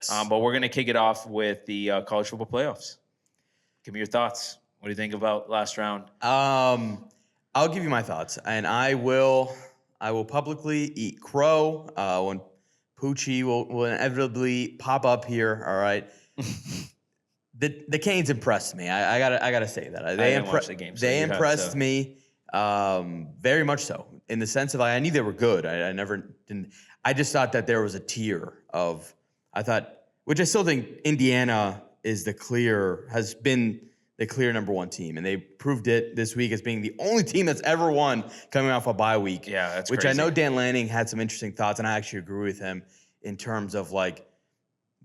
But we're going to kick it off with the college football playoffs. Give me your thoughts. What do you think about last round? I'll give you my thoughts, and I will publicly eat crow when Poochie will inevitably pop up here. All right. The Canes impressed me. I gotta say that They watch the game. So they impressed me very much so, in the sense of I knew they were good. I never didn't. I just thought that there was a tier of which I still think Indiana has been the clear number one team, and they proved it this week as being the only team that's ever won coming off a bye week. Yeah, that's which crazy. I know Dan Lanning had some interesting thoughts, and I actually agree with him in terms of like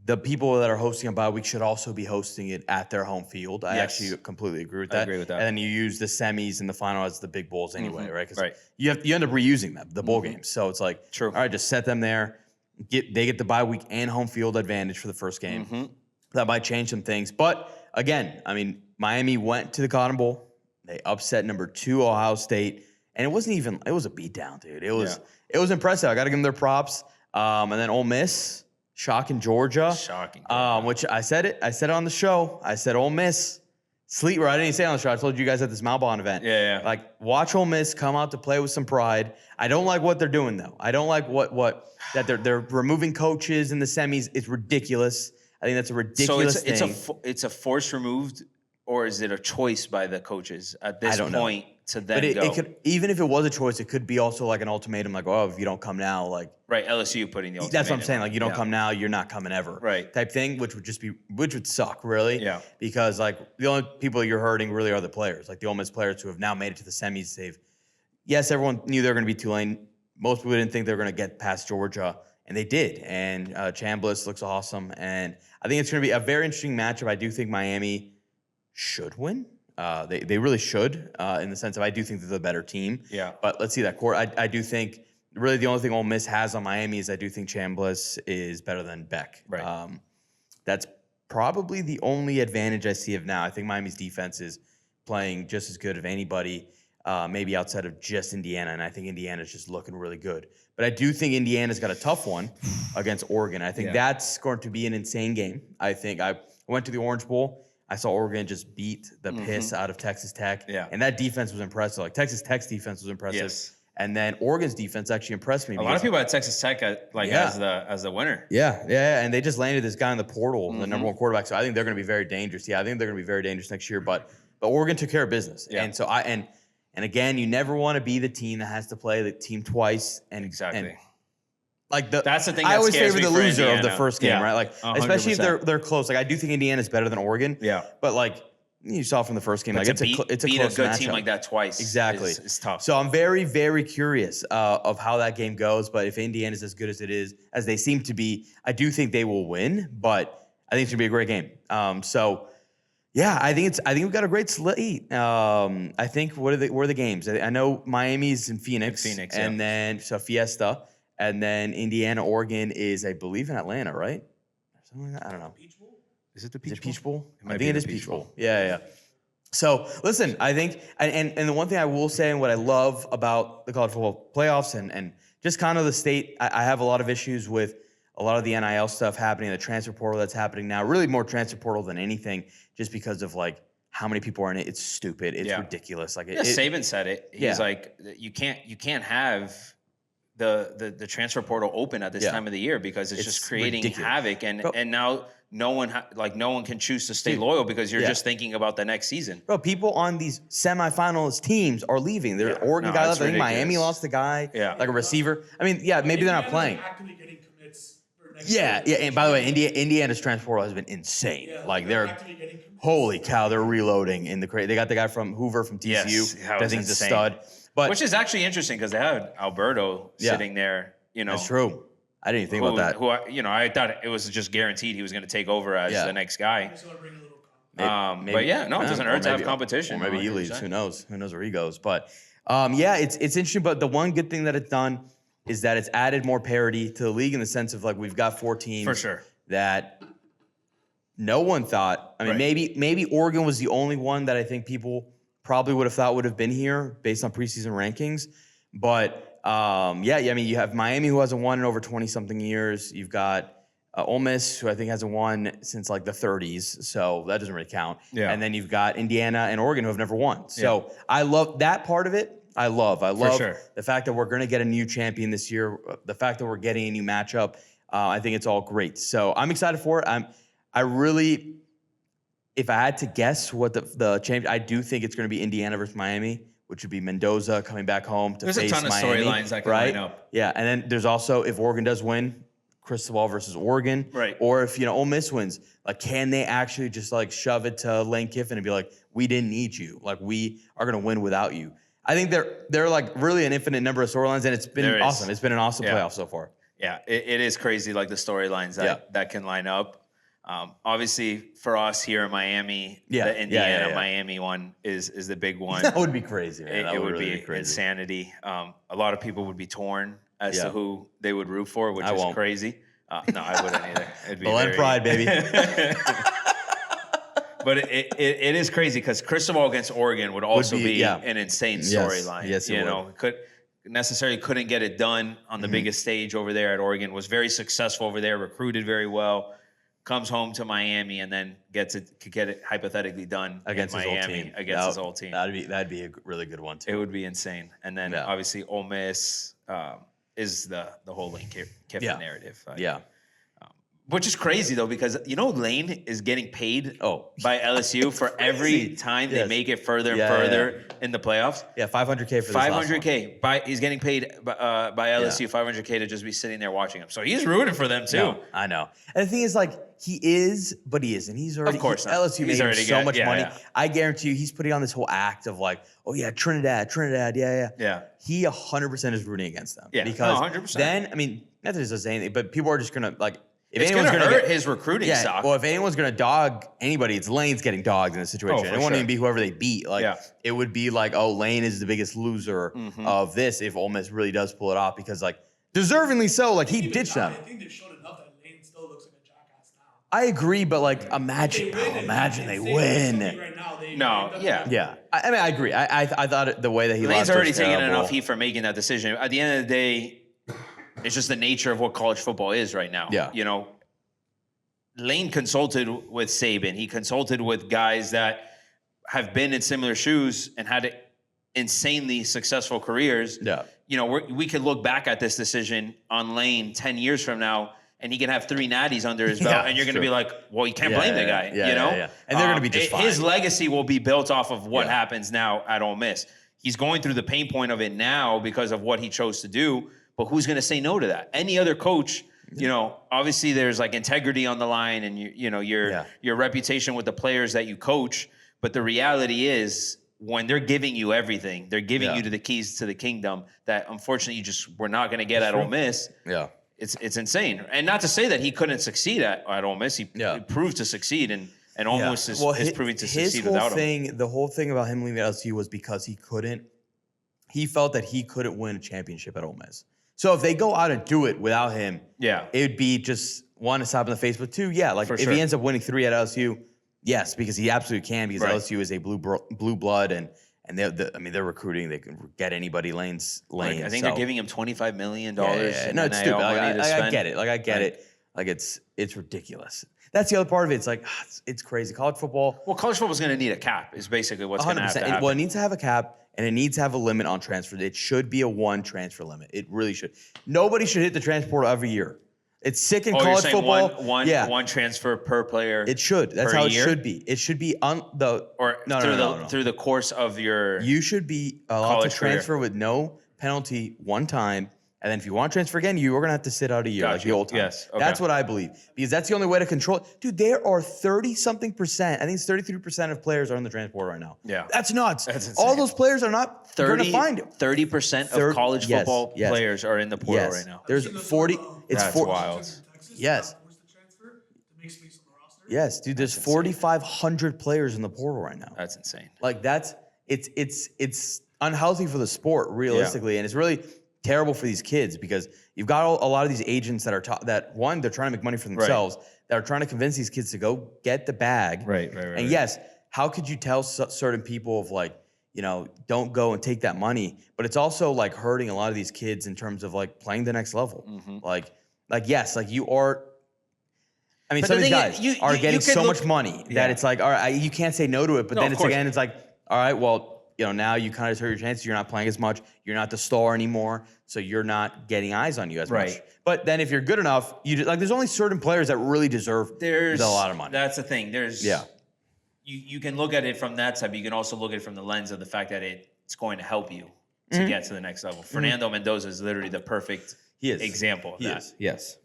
the people that are hosting a bye week should also be hosting it at their home field. I actually completely agree with that. I agree with that. And then you use the semis and the final as the big bowls anyway, right? Because Right. you end up reusing them, the bowl games. So it's like, True. all right, just set them there. They get the bye week and home field advantage for the first game. That might change some things. But again, I mean, Miami went to the Cotton Bowl. They upset number 2 Ohio State. And it was a beatdown, dude. It was impressive. I got to give them their props. And then Ole Miss, shocking Georgia. Which I said it on the show. I said Ole Miss, sleep. Or I didn't even say it on the show. I told you guys at this Malbon event. Yeah. Like, watch Ole Miss come out to play with some pride. I don't like what they're doing, though. I don't like that they're removing coaches in the semis. It's ridiculous. I think that's a ridiculous thing. It's a force removed, or is it a choice by the coaches at this point to then but go? It could, even if it was a choice, it could be also like an ultimatum, like, oh, if you don't come now, like right, LSU putting the ultimatum. That's what I'm saying. Like, you don't come now, you're not coming ever. Right. Type thing, which would suck, really. Yeah. Because like the only people you're hurting really are the players, like the Ole Miss players who have now made it to the semis. Yes, everyone knew they were going to be Tulane. Most people didn't think they were going to get past Georgia, and they did. And Chambliss looks awesome, and I think it's going to be a very interesting matchup. I do think Miami should win. They really should, in the sense of I do think they're the better team. Yeah. But let's see that court. I do think really the only thing Ole Miss has on Miami is I do think Chambliss is better than Beck. Right. That's probably the only advantage I see of now. I think Miami's defense is playing just as good of anybody, maybe outside of just Indiana, and I think Indiana's just looking really good. But I do think Indiana's got a tough one against Oregon. I think that's going to be an insane game. I think I went to the Orange Bowl. I saw Oregon just beat the piss out of Texas Tech. Yeah. And that defense was impressive. Like, Texas Tech's defense was impressive. Yes. And then Oregon's defense actually impressed me. A lot of people at Texas Tech as the winner. Yeah. And they just landed this guy in the portal, the number one quarterback. So I think they're going to be very dangerous. Yeah, I think they're going to be very dangerous next year. But Oregon took care of business. Yeah. And so and again, you never want to be the team that has to play the team twice. And Exactly. And that's the thing. I always favor me the for loser Indiana. of the first game, right? Like, 100%. especially if they're close. Like, I do think Indiana's better than Oregon. Yeah. But like you saw from the first game, But like to it's a beat close a good matchup. team like that twice, Exactly. is tough. So I'm very, very curious of how that game goes. But if Indiana's as good as it is, as they seem to be, I do think they will win. But I think it's gonna be a great game. Yeah, I think we've got a great slate. I think what are the games? I know Miami's in Phoenix, and then Fiesta, and then Indiana, Oregon is, I believe, in Atlanta, right? Something like that. I don't know. Peach Bowl? Is it the Peach Bowl? Peach Bowl? It might I be think it the is Peach Peach Bowl. Bowl. Yeah. So listen, I think, and the one thing I will say, and what I love about the college football playoffs, and just kind of the state, I have a lot of issues with a lot of the NIL stuff happening, the transfer portal that's happening now. Really more transfer portal than anything, just because of like how many people are in it. It's stupid. It's ridiculous. Like Saban said it. He's like, you can't have the transfer portal open at this time of the year because it's just creating ridiculous. Havoc, and now no one can choose to stay loyal because you're just thinking about the next season. Bro, people on these semifinalist teams are leaving. There's Oregon guy left. I think Miami lost a guy, like a receiver. I mean, maybe they're not playing. Actively getting commits for next Yeah. And by the way, Indiana's transfer portal has been insane. Like they're holy cow, they're reloading in the crate. They got the guy from Hoover from TCU. Yes, that I was think he's a insane. stud. But Which is actually interesting because they had Alberto sitting there. that's true. I didn't even think about that. I thought it was just guaranteed he was going to take over as the next guy. just want to bring a little But it doesn't hurt to have competition. Or maybe he 100%. leaves. Who knows? Who knows where he goes? But it's interesting. But the one good thing that it's done is that it's added more parity to the league in the sense of like we've got 4 teams For sure. that no one thought. I mean, maybe Oregon was the only one that I think people probably would have thought would have been here based on preseason rankings. But I mean, you have Miami who hasn't won in over 20-something years. You've got Ole Miss, who I think hasn't won since like the 30s, so that doesn't really count. Yeah. And then you've got Indiana and Oregon who have never won. So I love that part of it. I love sure. the fact that we're going to get a new champion this year. The fact that we're getting a new matchup. I think it's all great. So I'm excited for it. I really, if I had to guess what the champion, I do think it's going to be Indiana versus Miami, which would be Mendoza coming back home to There's face a ton of Miami, storylines that can right? line up. Yeah, and then there's also, if Oregon does win, Cristobal versus Oregon, Right? Or if Ole Miss wins, like can they actually just like shove it to Lane Kiffin and be like, we didn't need you, like we are going to win without you. I think they're like really an infinite number of storylines, and it's been awesome. It's been an awesome playoff so far. Yeah, it is crazy, like the storylines that can line up. Obviously, for us here in Miami, the Indiana-Miami one is the big one. That would be crazy, man. It would really be crazy. insanity. A lot of people would be torn as to who they would root for, which is crazy. No, I wouldn't either. It'd be Blood pride, baby. But it is crazy because Cristobal against Oregon would also be an insane storyline. Yes, it would. Couldn't get it done on the biggest stage over there at Oregon. Was very successful over there, recruited very well. Comes home to Miami and then could get it hypothetically done against his Miami, old team. Against his old team. That'd be a really good one too. It would be insane. And then obviously Ole Miss is the whole Lane Kiffin narrative. Which is crazy though, because Lane is getting paid by LSU for every time they make it further and further in the playoffs. Yeah, $500K for this $500K. He's getting paid by LSU $500K to just be sitting there watching him. So he's rooting for them too. No, I know. And the thing is, like, he is, but he isn't. He's already, of course not. LSU made him so much money. Yeah. I guarantee you, he's putting on this whole act of like, oh yeah, Trinidad, Yeah. He 100% is rooting against them. Yeah, because 100%. then, I mean, not that it does anything, but people are just gonna like. If it's anyone's going to gonna hurt his recruiting stock. Well, if anyone's going to dog anybody, it's Lane's getting dogged in this situation. It won't even be whoever they beat. Like, it would be like, oh, Lane is the biggest loser of this if Ole Miss really does pull it off because, like, deservingly so. Like, he ditched them. I think they've shown enough that Lane still looks like a jackass now. I agree, but, like, imagine they win. Right now, Yeah. I mean, I agree. I thought the way that he Lane's lost already was taken terrible. enough heat for making that decision. At the end of the day, it's just the nature of what college football is right now. Yeah. Lane consulted with Saban. He consulted with guys that have been in similar shoes and had insanely successful careers. Yeah. We could look back at this decision on Lane 10 years from now, and he can have 3 natties under his belt, and you're going to be like, well, you can't blame the guy, Yeah. And they're going to be just fine. His legacy will be built off of what happens now at Ole Miss. He's going through the pain point of it now because of what he chose to do, but who's going to say no to that? Any other coach, obviously there's like integrity on the line and your reputation with the players that you coach, but the reality is when they're giving you everything, they're giving you the keys to the kingdom that unfortunately we're not going to get at Ole Miss. Yeah. It's insane. And not to say that he couldn't succeed at Ole Miss. He proved to succeed and almost is proving to succeed without him. The whole thing about him leaving LSU was because he felt that he couldn't win a championship at Ole Miss. So if they go out and do it without him, it would be just one, a slap in the face, but two, if he ends up winning 3 at LSU, yes, because he absolutely can, because LSU is a blue blood and they're recruiting. They can get anybody Lane's lane. I think they're giving him $25 million. No, it's stupid. I get it. I get it. Like it's ridiculous. That's the other part of it. It's like it's crazy. College football. Well, college football is going to need a cap. Is basically what's going to have to happen. Well, it needs to have a cap. And it needs to have a limit on transfers. It should be a 1 transfer limit. It really should. Nobody should hit the transfer portal every year. It's sick in college football. One transfer per player. It should. That's how it should be. It should be through the course of your. You should be allowed to transfer with no penalty 1 time. And then if you want to transfer again, you are going to have to sit out a year like the old time. Yes. Okay. That's what I believe. Because that's the only way to control it. Dude, there are 30-something%. I think it's 33% of players are in the transfer right now. Yeah. That's nuts. All those players are not going to find it. 30% of college football players are in the portal right now. There's 40. That's wild. Yes. Yes, dude, there's 4,500 players in the portal right now. That's insane. Like it's unhealthy for the sport, realistically. And it's really terrible for these kids because you've got a lot of these agents that are they're trying to make money for themselves, that are trying to convince these kids to go get the bag. Right. And yes, how could you tell certain people of like, don't go and take that money? But it's also like hurting a lot of these kids in terms of like playing the next level. Like yes, like you are I mean, But some of the these thing guys is, are you getting could so look- much money Yeah. that it's like, all right, you can't say no to it. But No, then of it's course. again, it's like, all right, well, now you kind of hurt your chances. You're not playing as much. You're not the star anymore, so you're not getting eyes on you as much. Right. But then if you're good enough, there's only certain players that really deserve a lot of money. That's the thing. Yeah. You can look at it from that side, but you can also look at it from the lens of the fact that it's going to help you to get to the next level. Fernando Mendoza is literally the perfect example of that. Yes.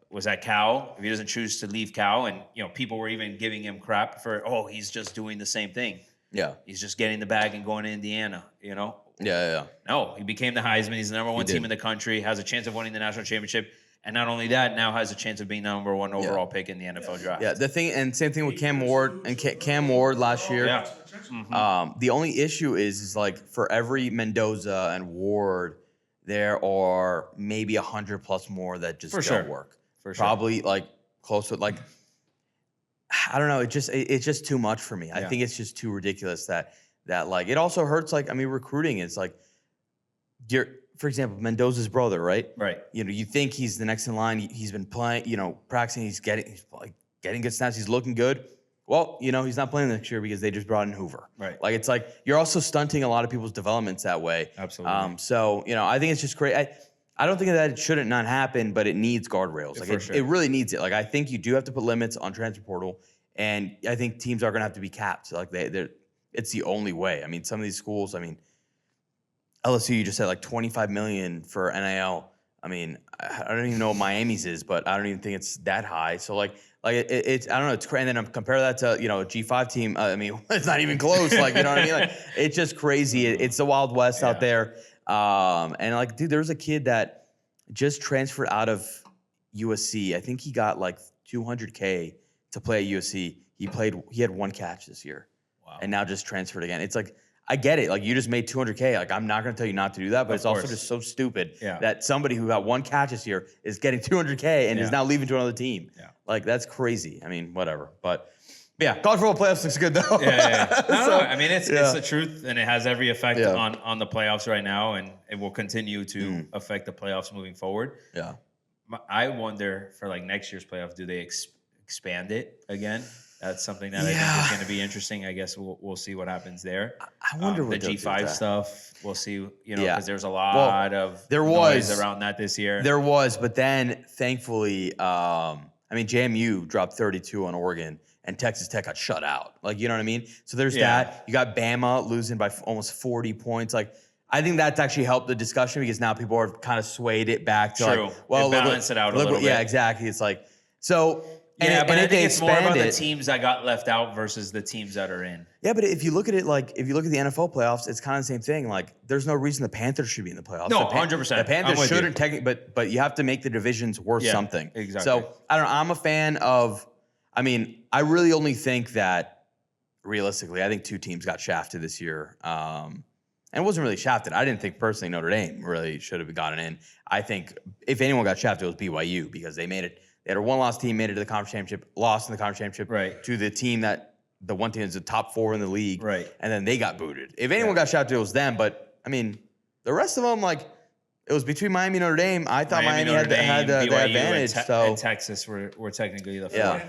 Was at Cal. If he doesn't choose to leave Cal, and people were even giving him crap for, he's just doing the same thing. Yeah. He's just getting the bag and going to Indiana. Yeah. No, he became the Heisman. He's the number one team in the country. Has a chance of winning the national championship. And not only that, now has a chance of being the number one overall pick in the NFL draft. Yeah, same thing with Cam Ward and Cam Ward last year. Yeah. The only issue is like for every Mendoza and Ward, there are maybe 100 plus more that just don't work. For sure. Probably like close to like, I don't know. It's just too much for me. I think it's just too ridiculous that like it also hurts. Like, I mean, recruiting is like for example, Mendoza's brother, right? Right. You think he's the next in line. He's been playing, practicing. He's getting good snaps. He's looking good. Well, he's not playing next year because they just brought in Hoover. Like it's like you're also stunting a lot of people's developments that way. Absolutely. So I think it's just great. I don't think that it shouldn't not happen, but it needs guardrails. Like it really needs it. Like I think you do have to put limits on transfer portal, and I think teams are going to have to be capped. Like it's the only way. I mean, some of these schools. I mean, LSU, you just said like $25 million for NIL. I mean, I don't even know what Miami's is, but I don't even think it's that high. So it's I don't know. It's crazy. And then compare that to a G5 team. I mean, it's not even close. Like what I mean? Like it's just crazy. It's the Wild West out there. And dude, there was a kid that just transferred out of USC. I think he got like $200K to play at USC. He had one catch this year. Wow. And now just transferred again. It's like, I get it. Like you just made $200K. Like I'm not going to tell you not to do that, but it's also just so stupid that somebody who got one catch this year is getting $200K and is now leaving to another team. Yeah. Like that's crazy. I mean, whatever. But yeah, college football playoffs looks good though. Yeah. No. I mean, it's the truth, and it has every effect on the playoffs right now, and it will continue to affect the playoffs moving forward. Yeah. I wonder for like next year's playoff, do they expand it again? That's something that I think is going to be interesting. I guess we'll see what happens there. I wonder what the G5 stuff. We'll see. Because there's a lot of noise around that this year. There was, but then thankfully, JMU dropped 32 on Oregon, and Texas Tech got shut out. Like you know what I mean? So there's that. You got Bama losing by almost 40 points. Like I think that's actually helped the discussion because now people are kind of swayed it back to balance it out a little bit. Yeah, exactly. It's like so. But I think it's more about the it, teams that got left out versus the teams that are in. Yeah, but if you look at it, if you look at the NFL playoffs, it's kind of the same thing. Like, there's no reason the Panthers should be in the playoffs. No, 100%. The Panthers shouldn't technically, but you have to make the divisions worth something. Exactly. So, I don't know. I'm a fan of, I really only think that, realistically, I think two teams got shafted this year. And it wasn't really shafted. I didn't think personally Notre Dame really should have gotten in. I think if anyone got shafted, it was BYU because they made it. They had a one-loss team, made it to the conference championship, lost in the conference championship to the team the one team is the top 4 in the league, and then they got booted. If anyone got shafted, it was them. But the rest of them, it was between Miami and Notre Dame. I thought Miami had the advantage. And Texas were technically the 4.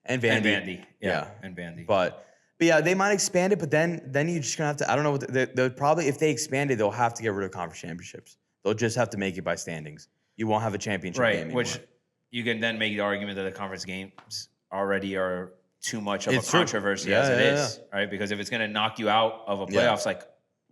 And Vandy. And Vandy. But yeah, they might expand it, but then you're just gonna have to. I don't know what they'll probably if they expand it, they'll have to get rid of conference championships. They'll just have to make it by standings. You won't have a championship game anymore. Which you can then make the argument that the conference games already are too much of a controversy as it is, right? Because if it's going to knock you out of a playoffs,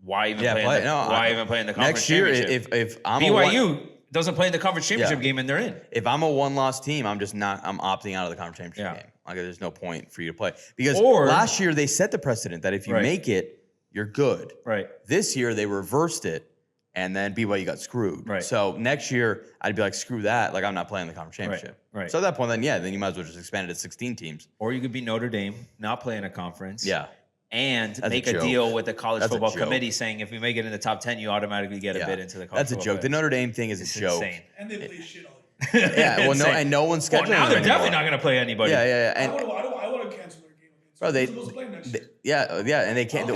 why even play in the conference next year? championship? If I'm BYU doesn't play in the conference championship game and they're in. If I'm a one-loss team, I'm opting out of the conference championship game. Like there's no point for you to play because last year they set the precedent that if you make it, you're good. Right. This year they reversed it. And then BYU got screwed. Right. So next year, I'd be like, screw that. Like, I'm not playing the conference championship. Right. So at that point, then you might as well just expand it to 16 teams. Or you could be Notre Dame, not play in a conference. Yeah. And make a deal with the college football committee saying if we make it in the top 10, you automatically get a bid into the college football. That's a joke. The Notre Dame thing is a joke. Insane. And they play shit all year. Yeah. Well, no one's scheduling. Now they're definitely not going to play anybody. Yeah. And I want to cancel their game. Bro, and they can't.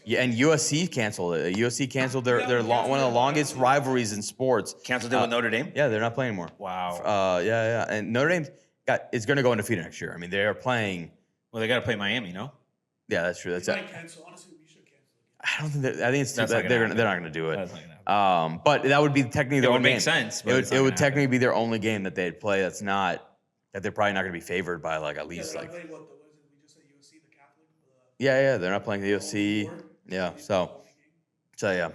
And USC canceled it. USC canceled their one of the longest rivalries in sports. Canceled it with Notre Dame. Yeah, they're not playing anymore. Wow. And Notre Dame. is going to go undefeated next year. I mean, they are playing. Well, they got to play Miami, no? Yeah, that's true. That's. Might cancel. Honestly, we should cancel. I don't think. I think it's too. That's not They're gonna not going to do it. That's not gonna happen. But that would be technically their It would only make game. sense, but it's It not would gonna technically happen. be their only game that they'd play. That's not that they're probably not going to be favored by like at Yeah, least they're like. not playing what is it? We just said USC, the Catholic. Yeah, they're not playing the UFC. Yeah, so yeah.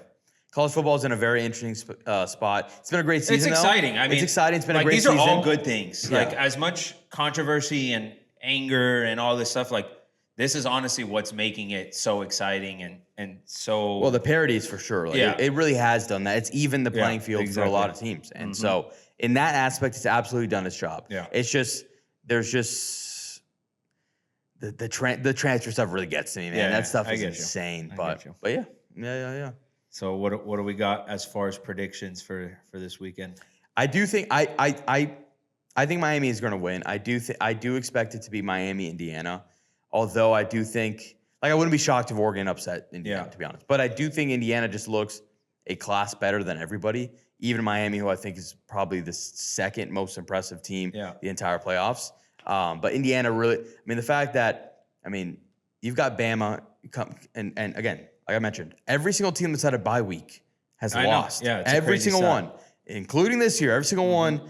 College football is in a very interesting spot. It's been a great season. It's exciting. I mean, it's exciting. It's been a like, great these season. are all good things. Yeah. Like as much controversy and anger and all this stuff, like this is honestly what's making it so exciting and so. Well, the parodies for sure. Like, Yeah. it really has done that. It's even the Yeah, playing field exactly. for a lot of teams, and so in that aspect, it's absolutely done its job. Yeah. It's just there's just the transfer stuff really gets to me, man. Yeah, that stuff I is get you. insane. I But get you. yeah. So what do we got as far as predictions for this weekend? I do think I think Miami is going to win. I do expect it to be Miami, Indiana. Although I do think I wouldn't be shocked if Oregon upset Indiana, Yeah. to be honest. But I do think Indiana just looks a class better than everybody. Even Miami, who I think is probably the second most impressive team Yeah. the entire playoffs. But Indiana really, the fact that you've got Bama and again, like I mentioned, every single team that's had a bye week has I know. lost. Yeah, it's a every crazy single stat. one, including this year, every single one.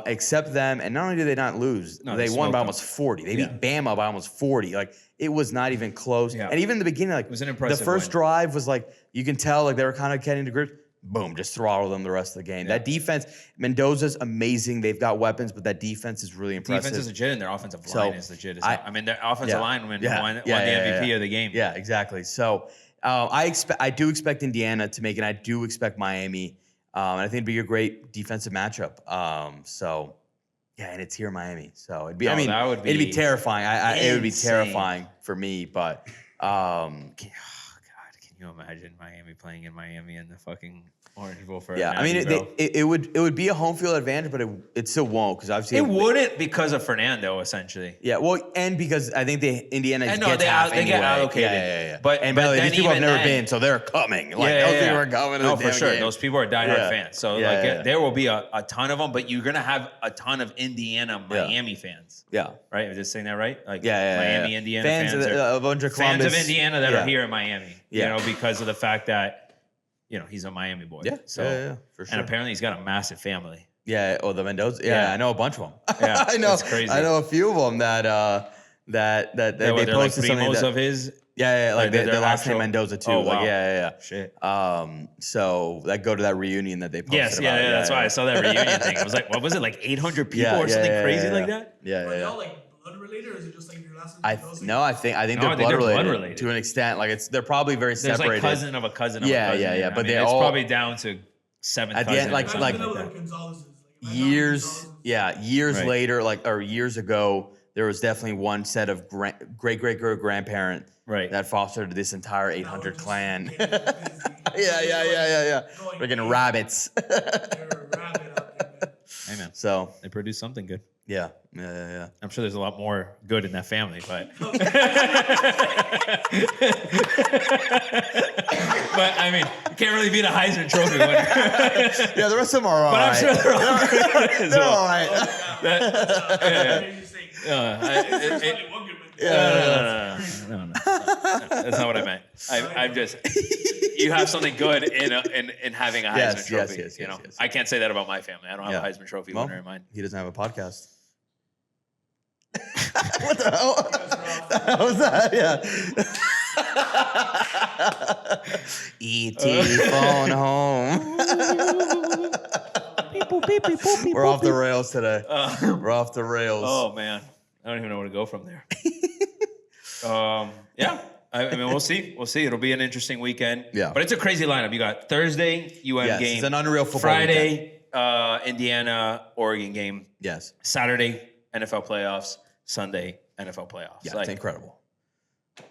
Except them, and not only did they not lose, No, they they won smoked by them. almost 40. They beat Bama by almost 40. Like it was not even close. Yeah. And even in the beginning, like was an impressive the first win. drive was like you can tell like they were kind of getting to grips. Boom, just throttle them the rest of the game. Yeah. That defense, Mendoza's amazing. They've got weapons, but that defense is really impressive. Defense is legit and their offensive So, line is legit. I mean, their offensive line won the MVP of the game. Yeah, exactly. So I do expect Indiana to make it. I do expect Miami, and I think it'd be a great defensive matchup. And it's here in Miami, so it'd be. No, that would it'd be be terrifying. It would be insane. terrifying for me, but God, can you imagine Miami playing in Miami in the fucking Orange Bowl for? yeah. a Natty, bro? It would be a home field advantage, but it still won't because obviously It wouldn't because of Fernando, essentially. Yeah, well, and because I think Indiana I know, gets they half get anyway. allocated. Yeah. But by the way, then these people have even never then- been, so they're coming. Like those people are coming to the No, for damn sure. game. Those people are diehard Yeah. fans. So Yeah. there will be a ton of them, but you're gonna have a ton of Indiana, Miami fans, Yeah. right? Am I just saying that right? Like Yeah. Miami, Indiana fans, a bunch of fans Columbus. of Indiana that are here in Miami. Yeah. You know, because of the fact that he's a Miami boy. Yeah. So For sure. and apparently he's got a massive family. Yeah. Oh, the Mendoza. Yeah, Yeah. I know a bunch of them. Yeah, I know. that's crazy. I know a few of them that they They're like posted something. primos that, of his. like like their their last name actual- Mendoza too. Oh, Like wow. yeah. Shit. So that go to that reunion that they posted. Yes, about. that's why I saw that reunion thing. I was like, what was it, like 800 people or something crazy like that? Yeah. Are they all like blood related, or is it just like your last name? I think No, they're I think blood they're blood related related. to an extent. Like they're probably very There's separated. like cousin of a cousin of Yeah, a cousin. yeah, there. but I mean, they're it's all- probably down to 7 At the end, cousins or like- something Like that. Gonzalez's. Years Right. later, or years ago, there was definitely one set of great grandparent Right. that fostered this entire 800 clan. Yeah. Yeah. Going Freaking big. rabbits. They're a rabbit out there, man. Hey man, So they produce something good. yeah. I'm sure there's a lot more good in that family, but but I mean, you can't really beat a Heisman Trophy winner. Yeah, the rest of them are all But I'm right. sure they're all good as They're well. all right. Crazy thing. There's only one good one. No. That's not what I meant. I'm just you have something good in having a Heisman Yes, Trophy. yes, you know, yes. I can't say that about my family. I don't have Yeah. a Heisman Trophy Well, winner in mine. He doesn't have a podcast. What the hell? The hell was that? Yeah. E.T. phone home. We're off the rails today. We're off the rails. Oh man, I don't even know where to go from there. Yeah, I mean, we'll see. We'll see. It'll be an interesting weekend. Yeah. but it's a crazy lineup. You got Thursday UM Yes, game. it's an unreal football Friday Indiana Oregon game. Yes. Saturday NFL playoffs. Sunday NFL playoffs. Yeah, Like, it's incredible.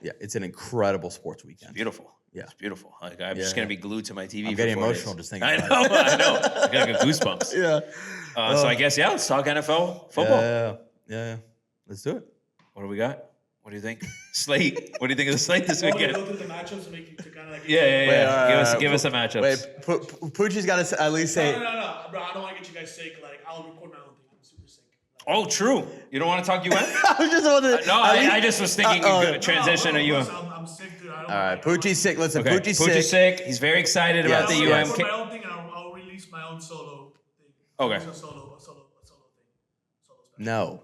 Yeah, it's an incredible sports weekend. beautiful. Yeah. It's beautiful. Like I'm Yeah. just gonna be glued to my TV. I'm for getting 4 days. emotional just thinking I about know. I know. I got goosebumps. Yeah. So I guess let's talk NFL football. Yeah. Let's do it. What do we got? What do you think? Slate. What do you think of the slate this Well, we weekend? go through the matchups to make you to kind of like. Yeah. Give us some matchups. Wait, Poochie's got to at least say. No, bro. I don't want to get you guys sick. Like I'll record my own thing. I'm super sick. Oh, true. You don't want to talk UM? I was just wondering. No, I just was thinking transition to UM. I'm sick, dude. I don't All right, like Poochie's sick. Listen, Okay. Poochie's Poochie's sick. sick. He's very excited about the Yes, UM. I'll put my own thing, and I'll release my own solo thing. Okay. It's a solo thing. Solo special. No.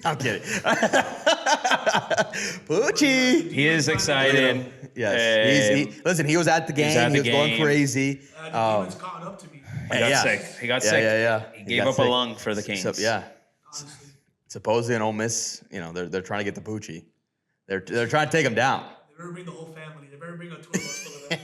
I'm kidding. Poochie. He is excited. Yes. Listen, he was at the game. He was going crazy. The demon's caught up to me. He got sick. He got sick. Yeah. He gave up a lung for the Canes. Yeah. Honestly. Supposedly in Ole Miss, they're trying to get the Poochie. They're trying to take him down. They better bring the whole family. They better bring a tour bus full of them.